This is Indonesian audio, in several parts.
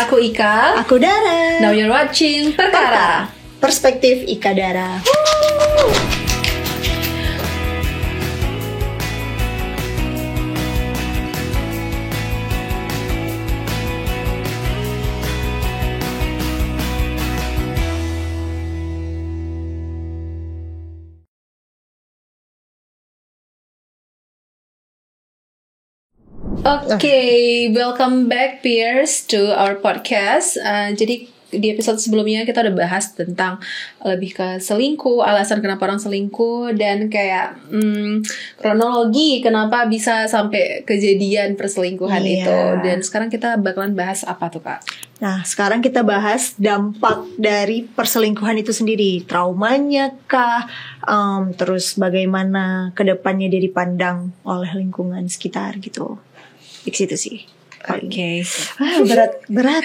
Aku Ika. Aku Dara. Now you're watching Perkara. Perspektif Ika Dara. Okay, welcome back peers to our podcast. Jadi di episode sebelumnya kita udah bahas tentang lebih ke selingkuh, alasan kenapa orang selingkuh, dan kayak kronologi kenapa bisa sampai kejadian perselingkuhan itu. Dan sekarang kita bakalan bahas apa tuh Kak? Nah, sekarang kita bahas dampak dari perselingkuhan itu sendiri, traumanya kah, terus bagaimana kedepannya dia dipandang oleh lingkungan sekitar gitu. Di situ sih. Oke. Berat.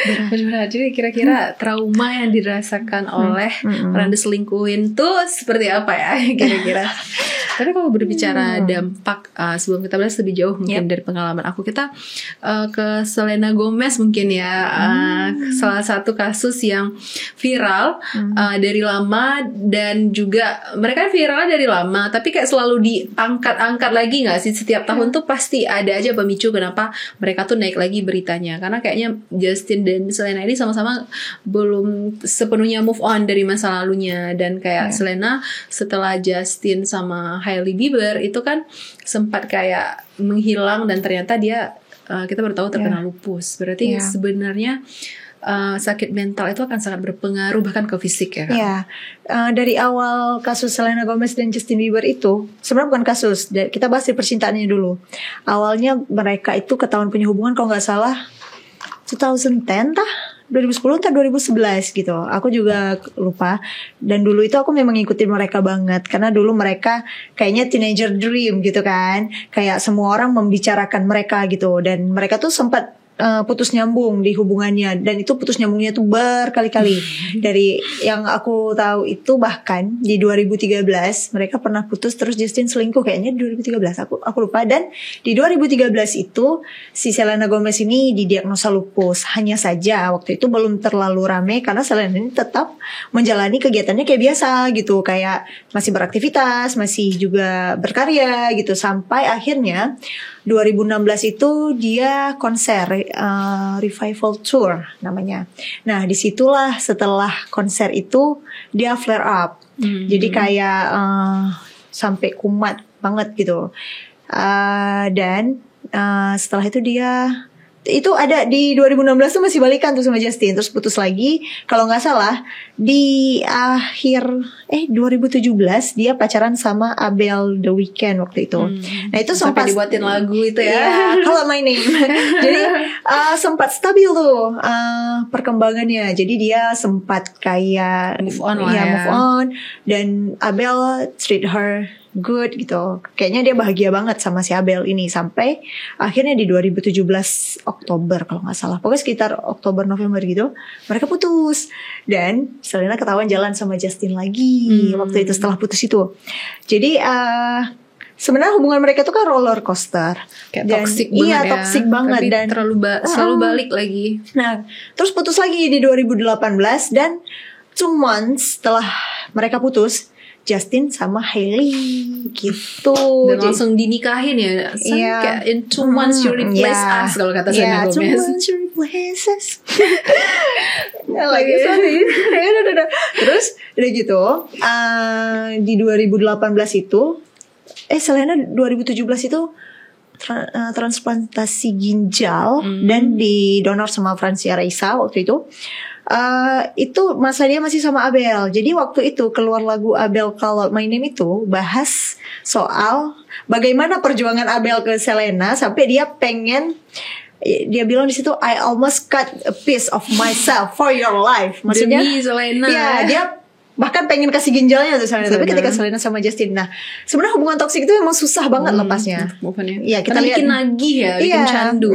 Jadi kira-kira trauma yang dirasakan oleh orang diselingkuhin tuh seperti apa ya kira-kira? Tapi kalau berbicara dampak, sebelum kita bahas lebih jauh mungkin dari pengalaman aku, kita ke Selena Gomez mungkin ya. Salah satu kasus yang viral dari lama, dan juga mereka viralnya dari lama, tapi kayak selalu diangkat-angkat lagi gak sih? Setiap tahun tuh pasti ada aja pemicu kenapa mereka tuh naik lagi beritanya. Karena kayaknya Justin dan Selena ini sama-sama belum sepenuhnya move on dari masa lalunya. Dan kayak Selena setelah Justin sama Hailey Bieber itu kan sempat kayak menghilang, dan ternyata dia kita baru tahu terkena lupus. Berarti sebenarnya sakit mental itu akan sangat berpengaruh bahkan ke fisik ya. Iya. Dari awal kasus Selena Gomez dan Justin Bieber itu sebenarnya bukan kasus. Kita bahas dari percintaannya dulu. Awalnya mereka itu ketahuan punya hubungan kalau nggak salah 2010 tah, 2010 atau 2011 gitu. Aku juga lupa. Dan dulu itu aku memang ngikutin mereka banget, karena dulu mereka kayaknya teenager dream gitu kan. Kayak semua orang membicarakan mereka gitu. Dan mereka tuh sempat putus nyambung di hubungannya, dan itu putus nyambungnya tuh berkali-kali. Dari yang aku tahu itu bahkan di 2013 mereka pernah putus, terus Justin selingkuh kayaknya di 2013, aku lupa. Dan di 2013 itu si Selena Gomez ini didiagnosa lupus. Hanya saja waktu itu belum terlalu rame karena Selena ini tetap menjalani kegiatannya kayak biasa gitu, kayak masih beraktivitas, masih juga berkarya gitu, sampai akhirnya 2016 itu dia konser Revival Tour namanya. Nah disitulah setelah konser itu dia flare up. Jadi kayak sampai kumat banget gitu. Dan setelah itu dia itu ada di 2016 tuh masih balikan tuh sama Justin, terus putus lagi kalau nggak salah di akhir 2017 dia pacaran sama Abel The Weeknd waktu itu. Nah itu sempat dibuatin lagu itu ya. Call My Name. Jadi sempat stabil tuh perkembangannya. Jadi dia sempat kayak move on move on, dan Abel treat her good gitu. Kayaknya dia bahagia banget sama si Abel ini, sampai akhirnya di 2017 Oktober kalau nggak salah, pokoknya sekitar Oktober November gitu mereka putus. Dan Selena ketahuan jalan sama Justin lagi waktu itu setelah putus itu. Jadi sebenarnya hubungan mereka tuh kan roller coaster, kayak toxic banget. Iya, toxic banget, tapi dan selalu balik lagi. Nah terus putus lagi di 2018, dan 2 months setelah mereka putus Justin sama Hailey gitu. Dan langsung dinikahin ya. Kayak in 2 months you replace us kalau kata Selena Gomez. 2 months you replace us. Terus udah gitu di 2018 itu Selena 2017 itu transplantasi ginjal dan didonor sama Francia Raisa waktu itu. Itu masa dia masih sama Abel. Jadi waktu itu keluar lagu Abel Call My Name itu bahas soal bagaimana perjuangan Abel ke Selena sampai dia pengen, dia bilang di situ I almost cut a piece of myself for your life. Maksudnya demi Selena. Ya, dia bahkan pengen kasih ginjalnya tuh Selena. Tapi ketika Selena sama Justin, nah sebenarnya hubungan toksik itu memang susah banget lepasnya. Iya, kita lihat bikin nagih ya, bikin candu.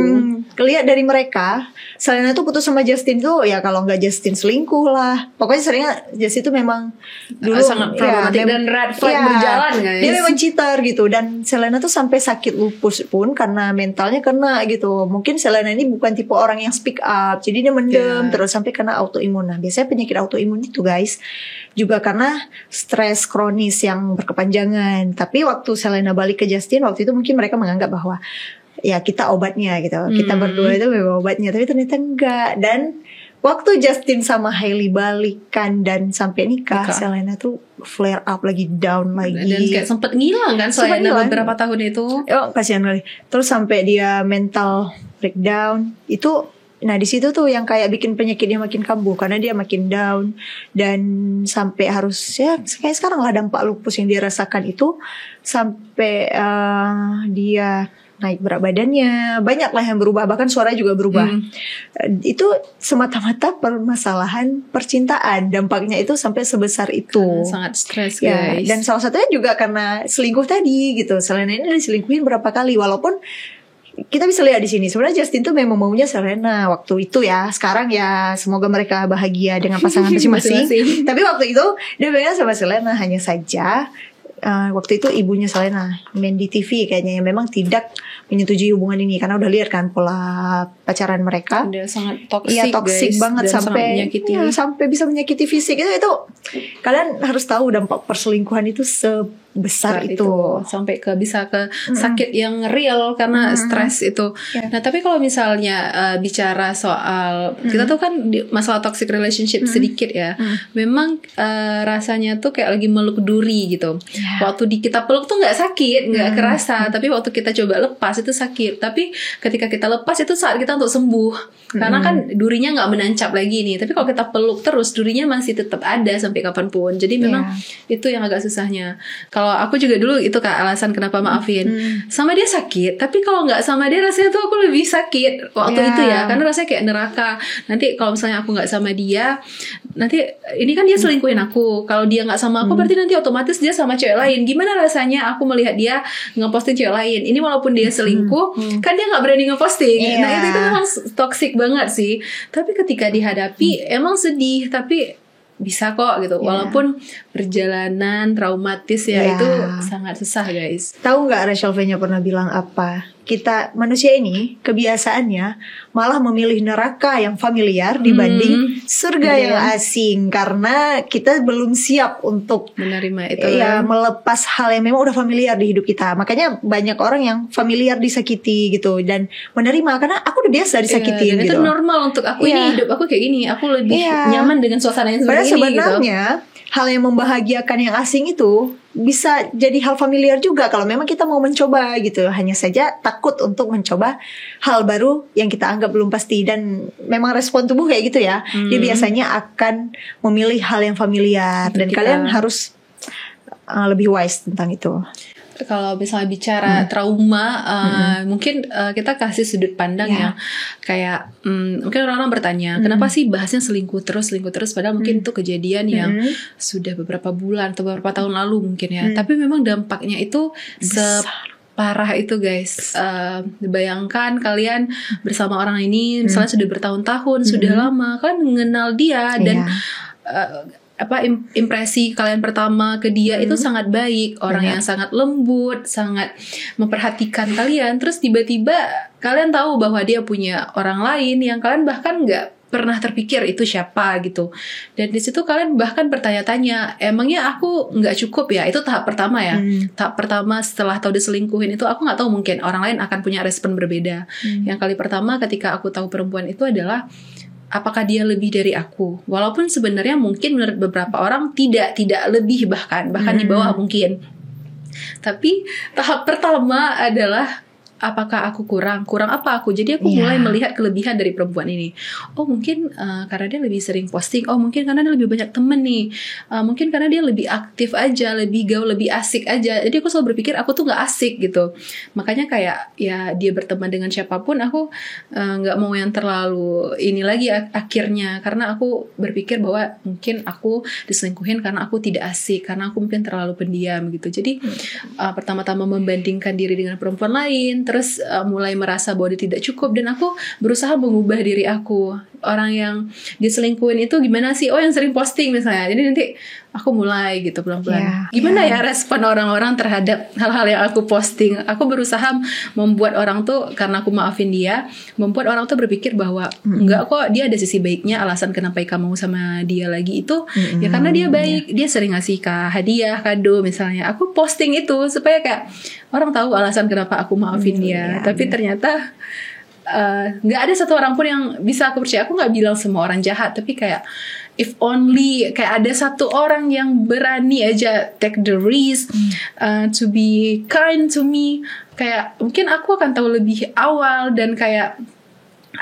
Lihat dari mereka, Selena tuh putus sama Justin tuh ya kalau nggak Justin selingkuh lah. Pokoknya seringnya Justin tuh memang dulu sangat problematik dan red flag berjalan guys. Dia memang cheater gitu, dan Selena tuh sampai sakit lupus pun karena mentalnya kena gitu. Mungkin Selena ini bukan tipe orang yang speak up, jadi dia mendem terus sampai kena autoimun. Nah biasanya penyakit autoimun itu guys juga karena stres kronis yang berkepanjangan. Tapi waktu Selena balik ke Justin, waktu itu mungkin mereka menganggap bahwa ya kita obatnya gitu, kita berdua itu memang obatnya, tapi ternyata enggak. Dan waktu Justin sama Hailey balikan dan sampai nikah, Selena tuh flare up lagi, down lagi, dan kayak sempet ngilang kan Selena beberapa tahun itu. Kasihan kali. Terus sampai dia mental breakdown itu. Nah di situ tuh yang kayak bikin penyakitnya makin kambuh karena dia makin down, dan sampai harus ya kayak sekarang lah dampak lupus yang dia rasakan itu sampai dia naik berat badannya, banyak lah yang berubah, bahkan suara juga berubah. Itu semata-mata permasalahan percintaan, dampaknya itu sampai sebesar itu. Sangat stres guys. Dan salah satunya juga karena selingkuh tadi gitu. Selena ini diselingkuhin berapa kali, walaupun kita bisa lihat di sini sebenarnya Justin tuh memang maunya Selena waktu itu ya. Sekarang ya semoga mereka bahagia dengan pasangan masing-masing. Tapi waktu itu dia pengen sama Selena, hanya saja waktu itu ibunya Selena main di TV kayaknya yang memang tidak menyetujui hubungan ini karena udah lihat kan pola pacaran mereka. Udah sangat toksik. Iya toksik banget, sampai sampai bisa menyakiti fisik. Itu kalian harus tahu dampak perselingkuhan itu sebesar itu. Sampai bisa ke sakit yang real karena stres itu. Nah tapi kalau misalnya bicara soal kita tuh kan masalah toxic relationship sedikit ya, memang rasanya tuh kayak lagi meluk duri gitu. Waktu kita peluk tuh nggak sakit, nggak kerasa, tapi waktu kita coba lepas itu sakit. Tapi ketika kita lepas itu saat kita untuk sembuh, karena kan durinya nggak menancap lagi nih. Tapi kalau kita peluk terus, durinya masih tetap ada sampai kapanpun. Jadi memang itu yang agak susahnya. Kalau aku juga dulu itu Kak alasan kenapa maafin. Sama dia sakit, tapi kalau nggak sama dia rasanya tuh aku lebih sakit waktu itu ya, karena rasanya kayak neraka. Nanti kalau misalnya aku nggak sama dia, nanti ini kan dia selingkuhin aku. Kalau dia nggak sama aku, berarti nanti otomatis dia sama cewek lain. Gimana rasanya aku melihat dia ngeposting cewek lain? Ini walaupun dia selingkuh, kan dia nggak berani ngeposting. Nah itu memang toxic banget sih. Tapi ketika dihadapi emang sedih, tapi bisa kok gitu. Walaupun perjalanan traumatis ya itu sangat susah guys. Tahu nggak Rachel V-nya pernah bilang apa? Kita manusia ini kebiasaannya malah memilih neraka yang familiar dibanding surga yang asing, karena kita belum siap untuk menerima itu. Ya, melepas hal yang memang udah familiar di hidup kita. Makanya banyak orang yang familiar disakiti gitu dan menerima karena aku udah biasa disakiti dan gitu. Itu normal untuk aku, ini hidup aku kayak gini. Aku lebih nyaman dengan suasana yang seperti ini sebenarnya gitu. Hal yang membahagiakan yang asing itu bisa jadi hal familiar juga kalau memang kita mau mencoba gitu. Hanya saja takut untuk mencoba hal baru yang kita anggap belum pasti. Dan memang respon tubuh kayak gitu ya. Dia biasanya akan memilih hal yang familiar. Dan kalian harus lebih wise tentang itu. Kalau misalnya bicara trauma, mungkin kita kasih sudut pandang ya. Kayak mungkin orang-orang bertanya, kenapa sih bahasnya selingkuh terus padahal mungkin itu kejadian yang sudah beberapa bulan atau beberapa tahun lalu mungkin ya. Tapi memang dampaknya itu separah itu guys. Bayangkan kalian bersama orang ini misalnya sudah bertahun-tahun, sudah lama, kalian mengenal dia dan impresi kalian pertama ke dia itu sangat baik, orang yang sangat lembut, sangat memperhatikan kalian. Terus tiba-tiba kalian tahu bahwa dia punya orang lain yang kalian bahkan nggak pernah terpikir itu siapa gitu. Dan di situ kalian bahkan bertanya-tanya, emangnya aku nggak cukup ya? Itu tahap pertama ya. Tahap pertama setelah tahu diselingkuhin itu aku nggak tahu, mungkin orang lain akan punya respon berbeda. Yang kali pertama ketika aku tahu perempuan itu adalah apakah dia lebih dari aku? Walaupun sebenarnya mungkin menurut beberapa orang tidak lebih, bahkan di bawah mungkin. Tapi tahap pertama adalah apakah aku kurang apa aku. Jadi aku mulai melihat kelebihan dari perempuan ini. Oh mungkin karena dia lebih sering posting. Oh mungkin karena dia lebih banyak temen nih. Mungkin karena dia lebih aktif aja, lebih gaul, lebih asik aja. Jadi aku selalu berpikir aku tuh gak asik gitu. Makanya kayak ya dia berteman dengan siapapun, aku gak mau yang terlalu ini lagi akhirnya. Karena aku berpikir bahwa mungkin aku diselingkuhin karena aku tidak asik, karena aku mungkin terlalu pendiam gitu. Jadi pertama-tama membandingkan diri dengan perempuan lain, terus mulai merasa bahwa dia tidak cukup, dan aku berusaha mengubah diri aku. Orang yang diselingkuhin itu gimana sih? Oh yang sering posting misalnya. Jadi nanti aku mulai gitu pelan-pelan. Gimana ya respon orang-orang terhadap hal-hal yang aku posting? Aku berusaha membuat orang tuh, karena aku maafin dia, membuat orang tuh berpikir bahwa enggak kok, dia ada sisi baiknya. Alasan kenapa Ika mau sama dia lagi itu ya karena dia baik, dia sering ngasih hadiah, kado misalnya. Aku posting itu supaya kayak orang tahu alasan kenapa aku maafin dia. Tapi ternyata nggak ada satu orang pun yang bisa aku percaya. Aku nggak bilang semua orang jahat, tapi kayak if only kayak ada satu orang yang berani aja take the risk to be kind to me, kayak mungkin aku akan tahu lebih awal, dan kayak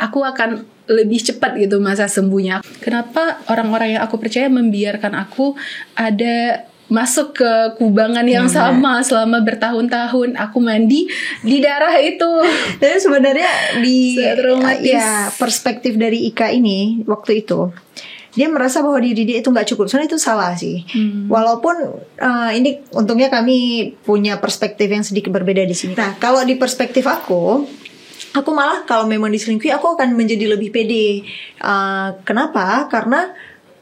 aku akan lebih cepat gitu masa sembuhnya. Kenapa orang-orang yang aku percaya membiarkan aku ada masuk ke kubangan yang sama selama bertahun-tahun, aku mandi di darah itu. Dan sebenarnya di perspektif dari Ika ini waktu itu, dia merasa bahwa diri dia itu nggak cukup. Soalnya itu salah sih. Walaupun ini untungnya kami punya perspektif yang sedikit berbeda di sini. Nah, kalau di perspektif aku malah kalau memang diselingkuhi, aku akan menjadi lebih pede. Kenapa? Karena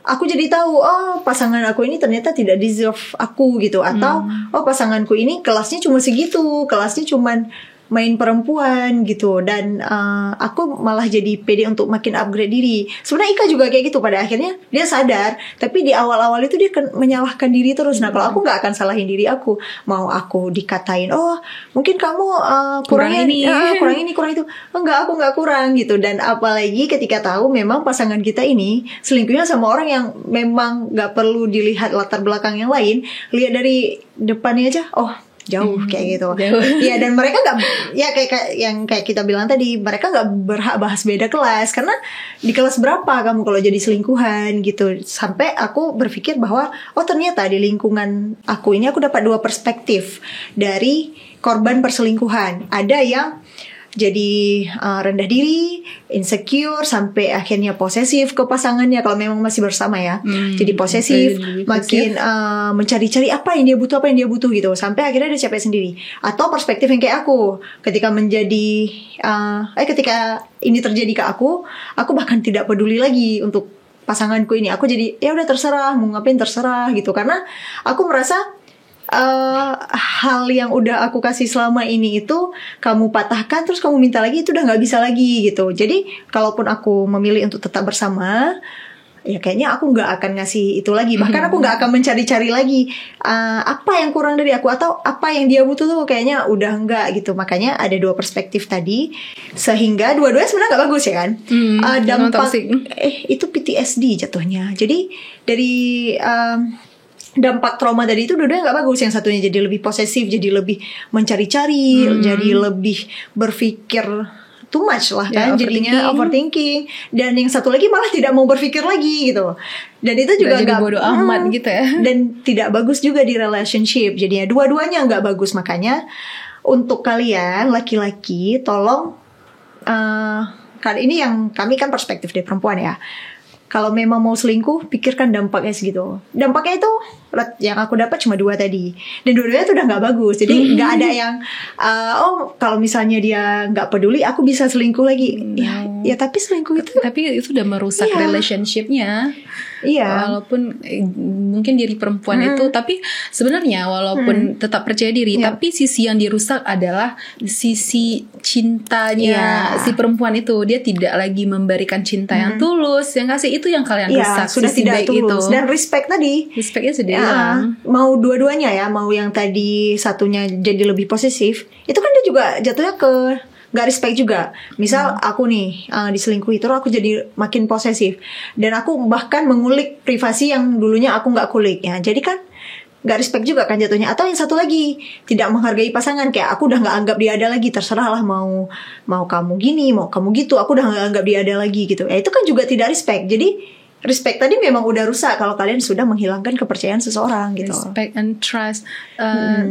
aku jadi tahu, oh pasangan aku ini ternyata tidak deserve aku gitu. Atau oh pasanganku ini kelasnya cuma segitu, kelasnya cuman main perempuan gitu. Dan aku malah jadi pede untuk makin upgrade diri. Sebenarnya Ika juga kayak gitu. Pada akhirnya dia sadar, tapi di awal-awal itu dia menyalahkan diri terus. Nah kalau aku gak akan salahin diri aku. Mau aku dikatain, oh mungkin kamu kurang ini, kurang itu. Enggak, aku gak kurang gitu. Dan apalagi ketika tahu memang pasangan kita ini selingkuhnya sama orang yang memang gak perlu dilihat latar belakang yang lain. Lihat dari depannya aja, oh jauh kayak gitu. Ya, dan mereka nggak, ya kayak yang kayak kita bilang tadi, mereka nggak berhak bahas beda kelas, karena di kelas berapa kamu kalau jadi selingkuhan gitu. Sampai aku berpikir bahwa oh ternyata di lingkungan aku ini aku dapat dua perspektif dari korban perselingkuhan. Ada yang jadi rendah diri, insecure, sampai akhirnya posesif ke pasangannya kalau memang masih bersama ya. Jadi posesif, makin mencari-cari apa yang dia butuh gitu, sampai akhirnya dia capek sendiri. Atau perspektif yang kayak aku, ketika menjadi ketika ini terjadi ke aku bahkan tidak peduli lagi untuk pasanganku ini. Aku jadi ya udah terserah, mau ngapain terserah gitu, karena aku merasa hal yang udah aku kasih selama ini itu kamu patahkan, terus kamu minta lagi, itu udah gak bisa lagi gitu. Jadi kalaupun aku memilih untuk tetap bersama, ya kayaknya aku gak akan ngasih itu lagi. Bahkan aku gak akan mencari-cari lagi apa yang kurang dari aku, atau apa yang dia butuh tuh kayaknya udah enggak gitu. Makanya ada dua perspektif tadi, sehingga dua-duanya sebenarnya gak bagus ya kan. Dampak itu PTSD jatuhnya. Jadi dari dampak trauma tadi itu dua-duanya gak bagus. Yang satunya jadi lebih posesif, jadi lebih mencari-cari, jadi lebih berpikir too much lah kan, jadinya overthinking. Dan yang satu lagi malah tidak mau berpikir lagi gitu. Dan itu juga gak bodo amat gitu ya. Dan tidak bagus juga di relationship. Jadinya dua-duanya gak bagus. Makanya untuk kalian laki-laki, tolong kali ini yang kami kan perspektif dari perempuan ya. Kalau memang mau selingkuh, pikirkan dampaknya segitu. Dampaknya itu yang aku dapat cuma dua tadi. Dan dua-duanya tuh udah gak bagus. Jadi gak ada yang kalau misalnya dia gak peduli, aku bisa selingkuh lagi. Ya tapi selingkuh itu, tapi itu udah merusak relationship-nya. Walaupun mungkin diri perempuan itu, tapi sebenarnya walaupun tetap percaya diri, tapi sisi yang dirusak adalah sisi cintanya si perempuan itu. Dia tidak lagi memberikan cinta yang tulus, yang kasih itu yang kalian rusak. Sudah tidak tulus. Dan respect tadi, respectnya sudah hilang. Mau dua-duanya ya, mau yang tadi satunya jadi lebih posesif, itu kan dia juga jatuhnya ke gak respect juga. Misal aku nih diselingkuhi, terus aku jadi makin posesif, dan aku bahkan mengulik privasi yang dulunya aku gak kulik ya. Jadi kan nggak respect juga kan jatuhnya. Atau yang satu lagi tidak menghargai pasangan, kayak aku udah nggak anggap dia ada lagi, terserah lah mau kamu gini, mau kamu gitu, aku udah nggak anggap dia ada lagi gitu. Itu kan juga tidak respect. Jadi respect tadi memang udah rusak kalau kalian sudah menghilangkan kepercayaan seseorang gitu. Respect and trust.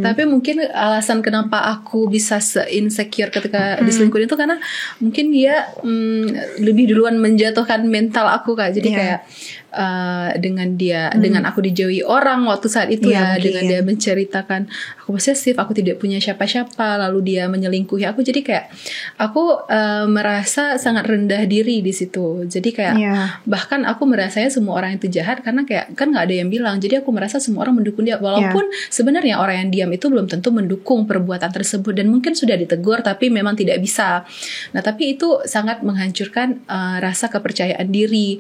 Tapi mungkin alasan kenapa aku bisa se-insecure ketika diselingkuhin itu karena mungkin dia lebih duluan menjatuhkan mental aku, Kak. Jadi kayak dengan aku dijauhi orang waktu saat itu dengan dia menceritakan aku posesif, aku tidak punya siapa-siapa, lalu dia menyelingkuhi aku, jadi kayak aku merasa sangat rendah diri di situ. Jadi kayak bahkan aku merasanya semua orang itu jahat karena kayak kan nggak ada yang bilang, jadi aku merasa semua orang mendukung dia, walaupun sebenarnya orang yang diam itu belum tentu mendukung perbuatan tersebut dan mungkin sudah ditegur tapi memang tidak bisa. Nah tapi itu sangat menghancurkan rasa kepercayaan diri.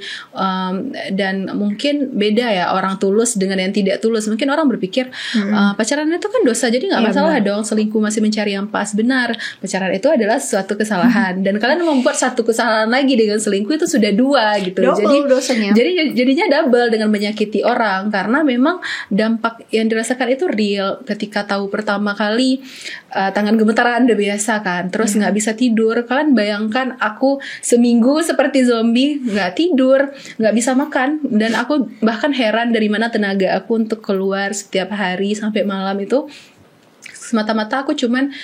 Dan mungkin beda ya orang tulus dengan yang tidak tulus. Mungkin orang berpikir pacaran itu kan dosa, jadi gak masalah dong selingkuh, masih mencari yang pas. Benar, pacaran itu adalah suatu kesalahan dan kalian membuat satu kesalahan lagi dengan selingkuh itu sudah 2 gitu. Double dosanya. Jadinya double dengan menyakiti orang, karena memang dampak yang dirasakan itu real. Ketika tahu pertama kali tangan gemetaran udah biasa kan, terus gak bisa tidur. Kalian bayangkan aku seminggu seperti zombie, gak tidur, gak bisa makan. Dan aku bahkan heran dari mana tenaga aku untuk keluar setiap hari sampai malam itu. Semata-mata aku cuman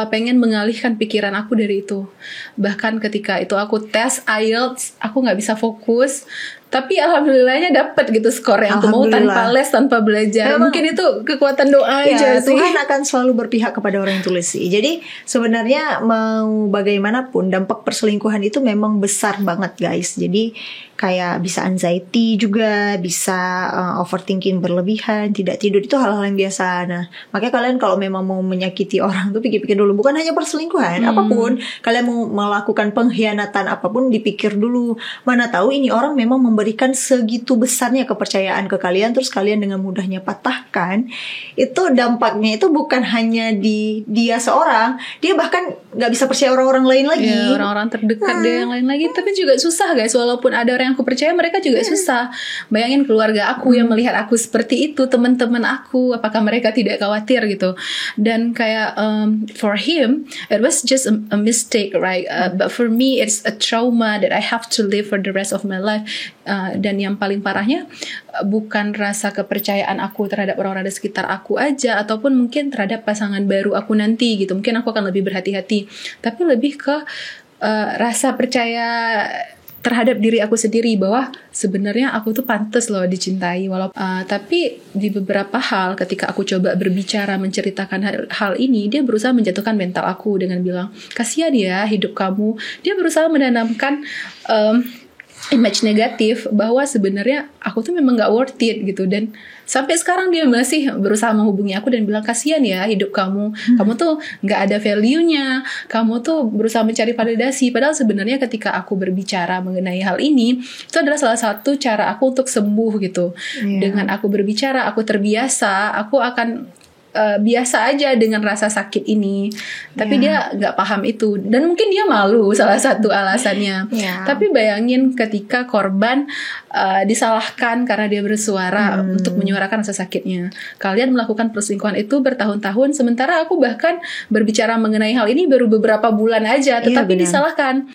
pengen mengalihkan pikiran aku dari itu. Bahkan ketika itu aku tes IELTS, aku gak bisa fokus. Tapi alhamdulillahnya dapat gitu skor yang aku mau tanpa les, tanpa belajar. Mungkin itu kekuatan doa aja sih. Tuhan akan selalu berpihak kepada orang yang tulus sih. Jadi sebenarnya mau bagaimanapun dampak perselingkuhan itu memang besar banget guys. Jadi kayak bisa anxiety juga, bisa overthinking berlebihan, tidak tidur, itu hal-hal yang biasa. Nah makanya kalian kalau memang mau menyakiti orang tuh pikir-pikir dulu. Bukan hanya perselingkuhan, apapun kalian mau melakukan pengkhianatan apapun, dipikir dulu. Mana tahu ini orang memang memberikan segitu besarnya kepercayaan ke kalian, terus kalian dengan mudahnya patahkan. Itu dampaknya itu bukan hanya di dia seorang, dia bahkan gak bisa percaya orang-orang lain lagi, orang-orang terdekat dia yang lain lagi. Tapi juga susah guys, walaupun ada orang yang aku percaya, mereka juga susah. Bayangin keluarga aku yang melihat aku seperti itu, teman-teman aku, apakah mereka tidak khawatir gitu. Dan kayak for him it was just a mistake, right? But for me it's a trauma that I have to live for the rest of my life. Dan yang paling parahnya bukan rasa kepercayaan aku terhadap orang-orang di sekitar aku aja, ataupun mungkin terhadap pasangan baru aku nanti gitu. Mungkin aku akan lebih berhati-hati, tapi lebih ke rasa percaya terhadap diri aku sendiri, bahwa sebenarnya aku tuh pantas loh dicintai. Tapi di beberapa hal ketika aku coba berbicara menceritakan hal ini, dia berusaha menjatuhkan mental aku dengan bilang kasihan ya hidup kamu. Dia berusaha menanamkan image negatif bahwa sebenarnya aku tuh memang gak worth it gitu. Dan sampai sekarang dia masih berusaha menghubungi aku dan bilang kasihan ya hidup kamu, kamu tuh gak ada value-nya, kamu tuh berusaha mencari validasi. Padahal sebenarnya ketika aku berbicara mengenai hal ini, itu adalah salah satu cara aku untuk sembuh gitu. Dengan aku berbicara, aku terbiasa, aku akan biasa aja dengan rasa sakit ini. Tapi dia gak paham itu. Dan mungkin dia malu, salah satu alasannya. Tapi bayangin ketika korban disalahkan karena dia bersuara untuk menyuarakan rasa sakitnya. Kalian melakukan perselingkuhan itu bertahun-tahun, sementara aku bahkan berbicara mengenai hal ini baru beberapa bulan aja, tetapi disalahkan.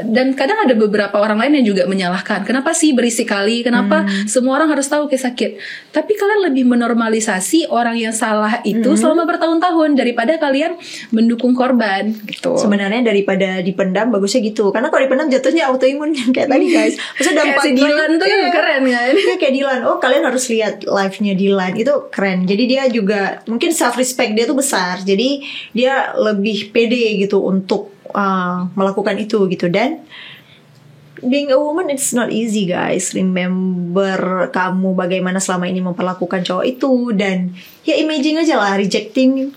Dan kadang ada beberapa orang lain yang juga menyalahkan. Kenapa sih berisik kali? Kenapa semua orang harus tahu kayak sakit? Tapi kalian lebih menormalisasi orang yang salah itu selama bertahun-tahun daripada kalian mendukung korban gitu. Sebenarnya daripada dipendam, bagusnya gitu. Karena kalau dipendam jatuhnya autoimun kayak tadi guys. Maksudnya dampak si Dylan tuh keren kan. Kayak Dylan. Oh kalian harus lihat live-nya Dylan, itu keren. Jadi dia juga mungkin self respect dia tuh besar. Jadi dia lebih pede gitu untuk melakukan itu gitu. Dan being a woman it's not easy guys. Remember kamu bagaimana selama ini memperlakukan cowok itu. Dan ya imagine aja lah, rejecting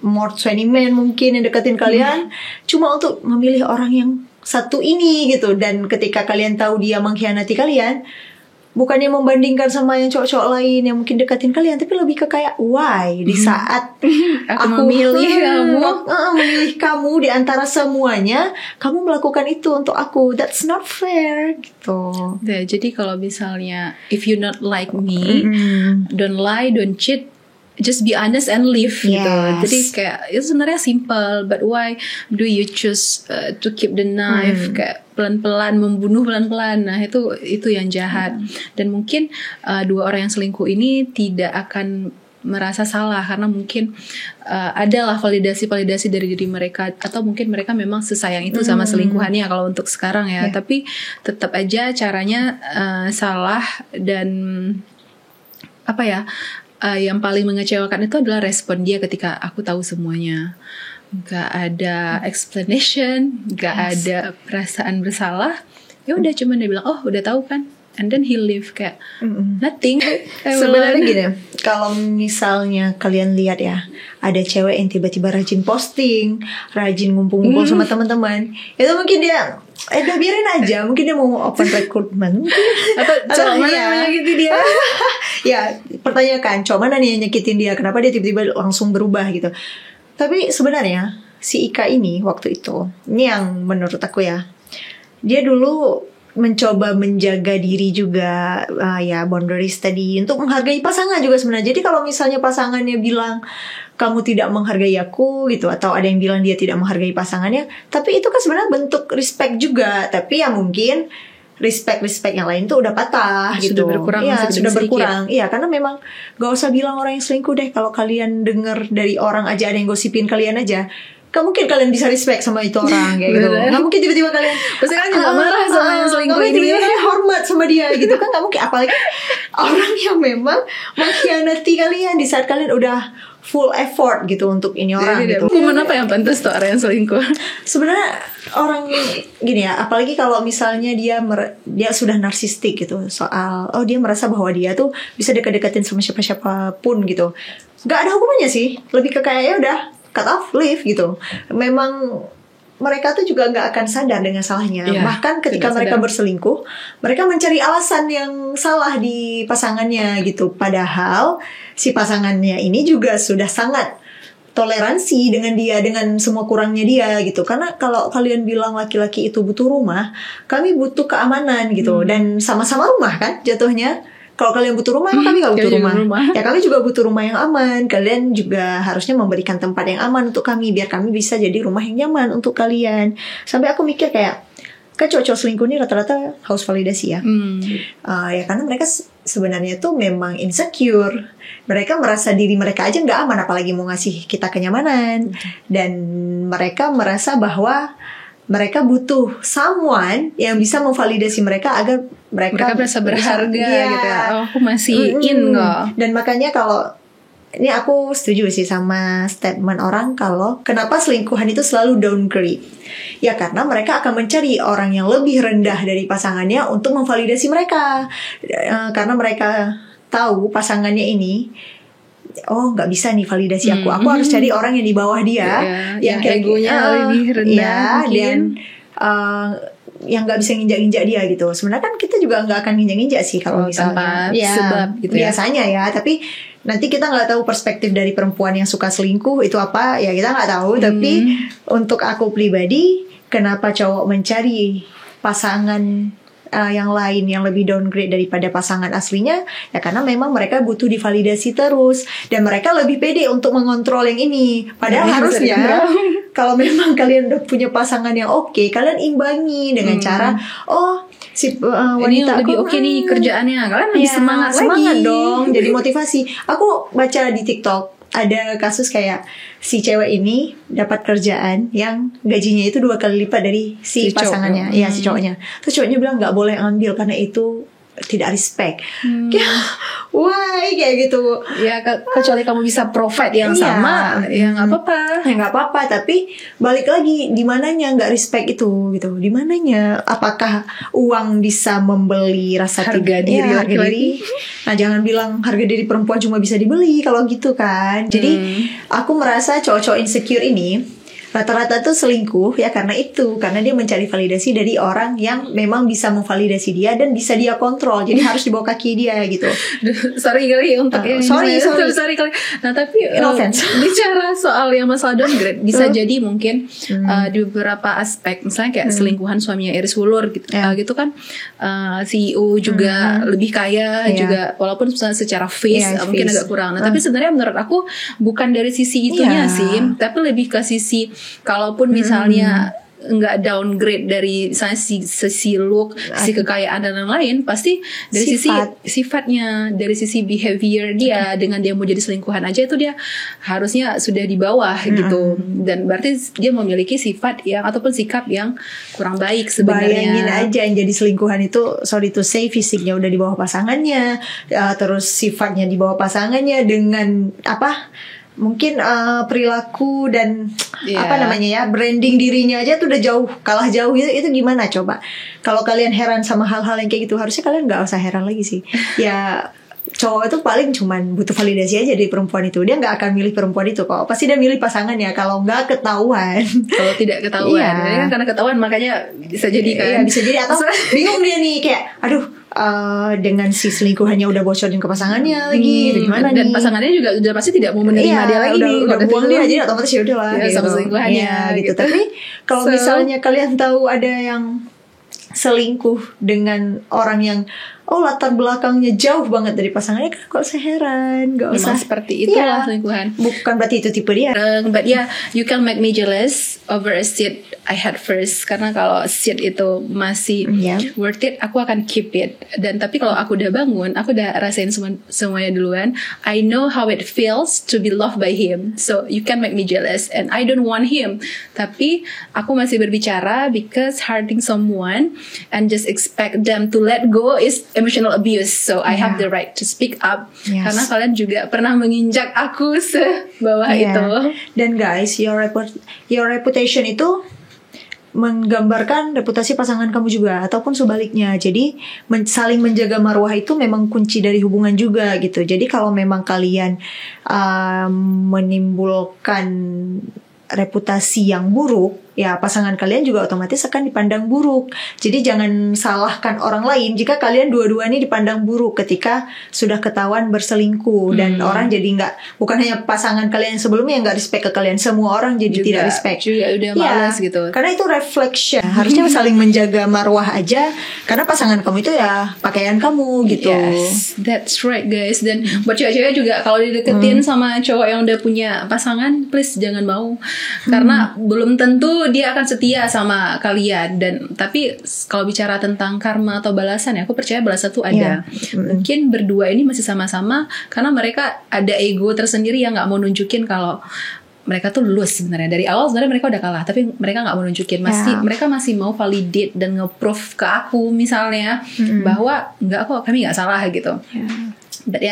more 20 men mungkin yang deketin kalian cuma untuk memilih orang yang satu ini gitu. Dan ketika kalian tahu dia mengkhianati kalian, bukannya membandingkan sama yang cowok-cowok lain yang mungkin deketin kalian, tapi lebih ke kayak why di saat aku memilih kamu di antara semuanya, kamu melakukan itu untuk aku. That's not fair gitu. Jadi kalau misalnya if you not like me, don't lie, don't cheat, just be honest and live gitu. Yes. Jadi kayak itu sebenarnya simple, but why do you choose to keep the knife, kayak pelan-pelan membunuh pelan-pelan. Nah, itu yang jahat. Dan mungkin dua orang yang selingkuh ini tidak akan merasa salah karena mungkin adalah validasi dari diri mereka, atau mungkin mereka memang sesayang itu sama selingkuhannya kalau untuk sekarang ya. Tapi tetap aja caranya salah. Dan apa ya, yang paling mengecewakan itu adalah respon dia ketika aku tahu semuanya. Gak ada explanation, gak ada perasaan bersalah. Ya udah, cuman dia bilang, oh udah tahu kan, and then he leave, kayak nothing. Sebenarnya gini, kalau misalnya kalian lihat ya, ada cewek yang tiba-tiba rajin posting, rajin ngumpul-ngumpul sama teman-teman, itu mungkin dia udah biarin aja, mungkin dia mau open recruitment atau cowok mana yang nyakitin dia. Ya, pertanyakan cowok mana nih yang nyakitin dia, kenapa dia tiba-tiba langsung berubah gitu. Tapi sebenarnya si Ika ini waktu itu, ini yang menurut aku ya, dia dulu mencoba menjaga diri juga, ya boundaries tadi, untuk menghargai pasangan juga sebenarnya. Jadi kalau misalnya pasangannya bilang kamu tidak menghargai aku gitu, atau ada yang bilang dia tidak menghargai pasangannya, tapi itu kan sebenarnya bentuk respect juga. Tapi ya mungkin respect yang lain tuh udah patah gitu. Sudah berkurang, ya, sudah berkurang. sedikit. Iya, karena memang gak usah bilang orang yang selingkuh deh. Kalau kalian dengar dari orang aja ada yang gosipin kalian aja, gak mungkin kalian bisa respect sama itu orang kayak gitu. Gak mungkin tiba-tiba kalian pasti kan juga marah sama yang selingkuh ini. Tiba-tiba kalian hormat sama dia gitu kan, gak mungkin. Apalagi orang yang memang mengkhianati kalian di saat kalian udah full effort gitu untuk ini orang gitu. Hukuman apa yang pantas tuh orang yang selingkuh? Sebenarnya orang gini ya, apalagi kalau misalnya dia sudah narsistik gitu, soal dia merasa bahwa dia tuh bisa dekat-dekatin sama siapa-siapa pun gitu. Gak ada hukumannya sih, lebih ke kayak ya udah cut off, leave gitu. Memang mereka tuh juga gak akan sadar dengan salahnya. Bahkan ketika mereka berselingkuh, mereka mencari alasan yang salah di pasangannya gitu. Padahal si pasangannya ini juga sudah sangat toleransi dengan dia, dengan semua kurangnya dia gitu. Karena kalau kalian bilang laki-laki itu butuh rumah, kami butuh keamanan gitu. Dan sama-sama rumah kan jatuhnya. Kalau kalian butuh rumah, kami gak butuh rumah. Ya kami juga butuh rumah yang aman. Kalian juga harusnya memberikan tempat yang aman untuk kami, biar kami bisa jadi rumah yang nyaman untuk kalian. Sampai aku mikir kayak, kan cowok-cowok selingkuh ini rata-rata haus validasi ya. Ya karena mereka sebenarnya tuh memang insecure. Mereka merasa diri mereka aja gak aman, apalagi mau ngasih kita kenyamanan. Dan mereka merasa bahwa mereka butuh someone yang bisa memvalidasi mereka agar mereka merasa berharga gitu ya. Oh, aku masih in kok. Dan makanya kalau ini aku setuju sih sama statement orang kalau kenapa selingkuhan itu selalu downgrade. Ya karena mereka akan mencari orang yang lebih rendah dari pasangannya untuk memvalidasi mereka. Karena mereka tahu pasangannya ini nggak bisa nih validasi aku harus cari orang yang di bawah dia, yang egonya lebih rendah, dan yang nggak bisa nginjak-nginjak dia gitu. Sebenarnya kan kita juga nggak akan nginjak-nginjak sih kalau misalnya sebab gitu biasanya ya. Tapi nanti kita nggak tahu perspektif dari perempuan yang suka selingkuh itu apa, ya kita nggak tahu. Tapi untuk aku pribadi, kenapa cowok mencari pasangan yang lain yang lebih downgrade daripada pasangan aslinya, ya karena memang mereka butuh divalidasi terus, dan mereka lebih pede untuk mengontrol yang ini. Padahal harusnya kalau memang kalian udah punya pasangan yang oke, kalian imbangi dengan cara si wanita ini lebih oke nih kerjaannya, kalian lebih semangat dong, jadi motivasi. Aku baca di TikTok ada kasus kayak si cewek ini dapat kerjaan yang gajinya itu 2 kali lipat dari si pasangannya, si cowoknya. Terus cowoknya bilang nggak boleh ambil karena itu tidak respect. Why kayak gitu? Ya kecuali kamu bisa provide yang sama, ya nggak apa-apa. Ya nggak apa-apa. Tapi balik lagi, di mananya nggak respect itu gitu? Di mananya? Apakah uang bisa membeli rasa harga diri laki-laki? Nah jangan bilang harga diri perempuan cuma bisa dibeli kalau gitu kan. Jadi aku merasa cowok-cowok insecure ini rata-rata tuh selingkuh ya karena dia mencari validasi dari orang yang memang bisa memvalidasi dia dan bisa dia kontrol, jadi harus di bawah kaki dia gitu. Sorry kali untuk ini. Sorry kali. Nah tapi bicara soal yang masalah downgrade bisa jadi mungkin di beberapa aspek, misalnya kayak selingkuhan suaminya Iris Wulur gitu, gitu kan, CEO juga lebih kaya juga, walaupun secara face mungkin agak kurang. Nah tapi sebenarnya menurut aku bukan dari sisi itunya sih, tapi lebih ke sisi kalaupun misalnya nggak downgrade dari misalnya sisi look, sisi kekayaan dan lain-lain, pasti dari sisi sifatnya, dari sisi behavior dia, dengan dia mau jadi selingkuhan aja itu dia harusnya sudah di bawah gitu, dan berarti dia memiliki sifat yang ataupun sikap yang kurang baik sebenarnya. Bayangin aja yang jadi selingkuhan itu, sorry to say, fisiknya udah di bawah pasangannya, terus sifatnya di bawah pasangannya, dengan mungkin perilaku dan branding dirinya aja tuh udah kalah jauh. Itu gimana coba? Kalau kalian heran sama hal-hal yang kayak gitu, harusnya kalian nggak usah heran lagi sih. Ya cowok itu paling cuman butuh validasi aja dari perempuan itu. Dia nggak akan milih perempuan itu kok. Pasti dia milih pasangannya kalau nggak ketahuan. Kalau tidak ketahuan, karena ketahuan makanya bisa jadi kan. Iya, bisa jadi, atau bingung dia nih kayak, aduh, dengan si selingkuhannya udah bocorin ke pasangannya lagi, gimana dan nih? Pasangannya juga udah pasti tidak mau menerima dia lagi, udah buang dia, jadi otomatis ya udah lah sama selingkuhannya gitu. Tapi kalau misalnya kalian tahu ada yang selingkuh dengan orang yang latar belakangnya jauh banget dari pasangannya, gak usah heran, gak usah seperti itulah selingkuhan. Bukan berarti itu tipe dia. But you can make me jealous over a seat I had first. Karena kalau seat itu masih worth it, aku akan keep it. Dan tapi kalau aku udah bangun, aku udah rasain semuanya duluan, I know how it feels to be loved by him. So you can make me jealous, and I don't want him. Tapi aku masih berbicara because hurting someone and just expect them to let go is emotional abuse. So I have the right to speak up. Karena kalian juga pernah menginjak aku sebawah itu. Dan guys, your reputation itu menggambarkan reputasi pasangan kamu juga, ataupun sebaliknya. Jadi saling menjaga marwah itu memang kunci dari hubungan juga gitu. Jadi kalau memang kalian menimbulkan reputasi yang buruk, ya pasangan kalian juga otomatis akan dipandang buruk. Jadi jangan salahkan orang lain jika kalian dua-duanya dipandang buruk ketika sudah ketahuan berselingkuh. Dan orang jadi bukan hanya pasangan kalian sebelumnya yang gak respect ke kalian, semua orang jadi juga, tidak respect juga, udah malas gitu. Karena itu reflection. Harusnya saling menjaga marwah aja, karena pasangan kamu itu ya pakaian kamu gitu. Yes, that's right guys. Dan buat cewek-cewek juga, kalau dideketin sama cowok yang udah punya pasangan, please jangan mau. Karena belum tentu dia akan setia sama kalian. Dan tapi kalau bicara tentang karma atau balasan, ya aku percaya balasan tuh ada. Mungkin berdua ini masih sama-sama karena mereka ada ego tersendiri yang nggak mau nunjukin kalau mereka tuh lulus sebenarnya. Dari awal sebenarnya mereka udah kalah, tapi mereka nggak mau nunjukin. Mereka masih mau validate dan nge-proof ke aku misalnya bahwa nggak kok, kami nggak salah gitu. But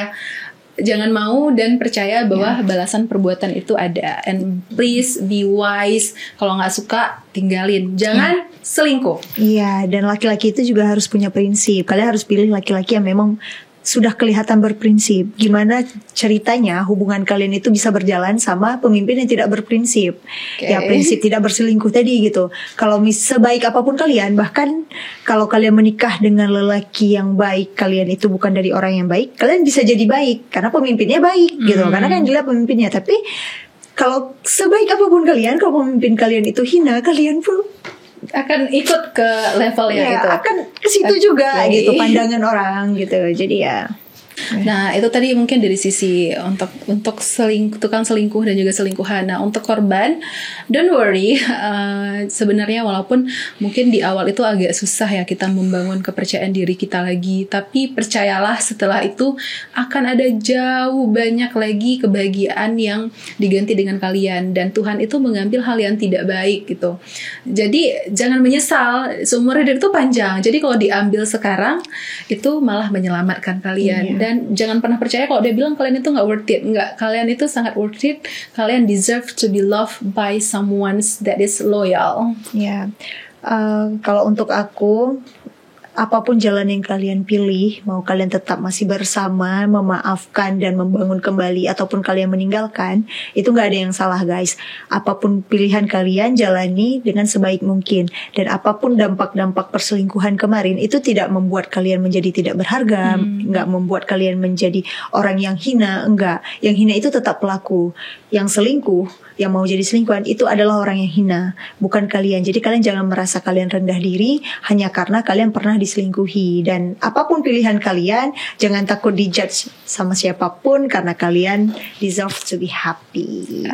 jangan mau dan percaya bahwa balasan perbuatan itu ada. And please be wise. Kalau nggak suka, tinggalin. Jangan selingkuh. Iya, dan laki-laki itu juga harus punya prinsip. Kalian harus pilih laki-laki yang memang sudah kelihatan berprinsip. Gimana ceritanya hubungan kalian itu bisa berjalan sama pemimpin yang tidak berprinsip. Ya prinsip tidak berselingkuh tadi gitu. Kalau sebaik apapun kalian, bahkan kalau kalian menikah dengan lelaki yang baik, kalian itu bukan dari orang yang baik, kalian bisa jadi baik karena pemimpinnya baik gitu. Karena kan dilihat pemimpinnya. Tapi kalau sebaik apapun kalian, kalau pemimpin kalian itu hina, kalian pun akan ikut ke levelnya gitu. Akan ke situ juga gitu pandangan orang gitu. Jadi Nah itu tadi mungkin dari sisi untuk tukang selingkuh dan juga selingkuhan. Nah untuk korban, don't worry. Sebenarnya walaupun mungkin di awal itu agak susah ya kita membangun kepercayaan diri kita lagi, tapi percayalah setelah itu akan ada jauh banyak lagi kebahagiaan yang diganti dengan kalian. Dan Tuhan itu mengambil hal yang tidak baik gitu. Jadi jangan menyesal, seumur hidup itu panjang. Jadi kalau diambil sekarang itu malah menyelamatkan kalian. Dan jangan pernah percaya kalau dia bilang kalian itu gak worth it. Enggak, kalian itu sangat worth it. Kalian deserve to be loved by someone that is loyal. Kalau untuk aku apapun jalan yang kalian pilih, mau kalian tetap masih bersama, memaafkan dan membangun kembali, ataupun kalian meninggalkan, itu gak ada yang salah guys. Apapun pilihan kalian, jalani dengan sebaik mungkin. Dan apapun dampak-dampak perselingkuhan kemarin, itu tidak membuat kalian menjadi tidak berharga, gak membuat kalian menjadi orang yang hina, enggak. Yang hina itu tetap pelaku. Yang selingkuh, yang mau jadi selingkuhan, itu adalah orang yang hina, bukan kalian. Jadi kalian jangan merasa kalian rendah diri hanya karena kalian pernah diselingkuhi. Dan apapun pilihan kalian, jangan takut dijudge sama siapapun, karena kalian deserve to be happy.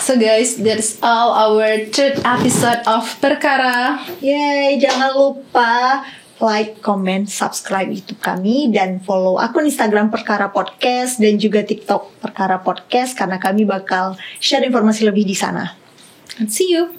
So guys, that's all our third episode of Perkara. Yay, jangan lupa like, comment, subscribe YouTube kami, dan follow akun Instagram Perkara Podcast dan juga TikTok Perkara Podcast, karena kami bakal share informasi lebih di sana. And see you.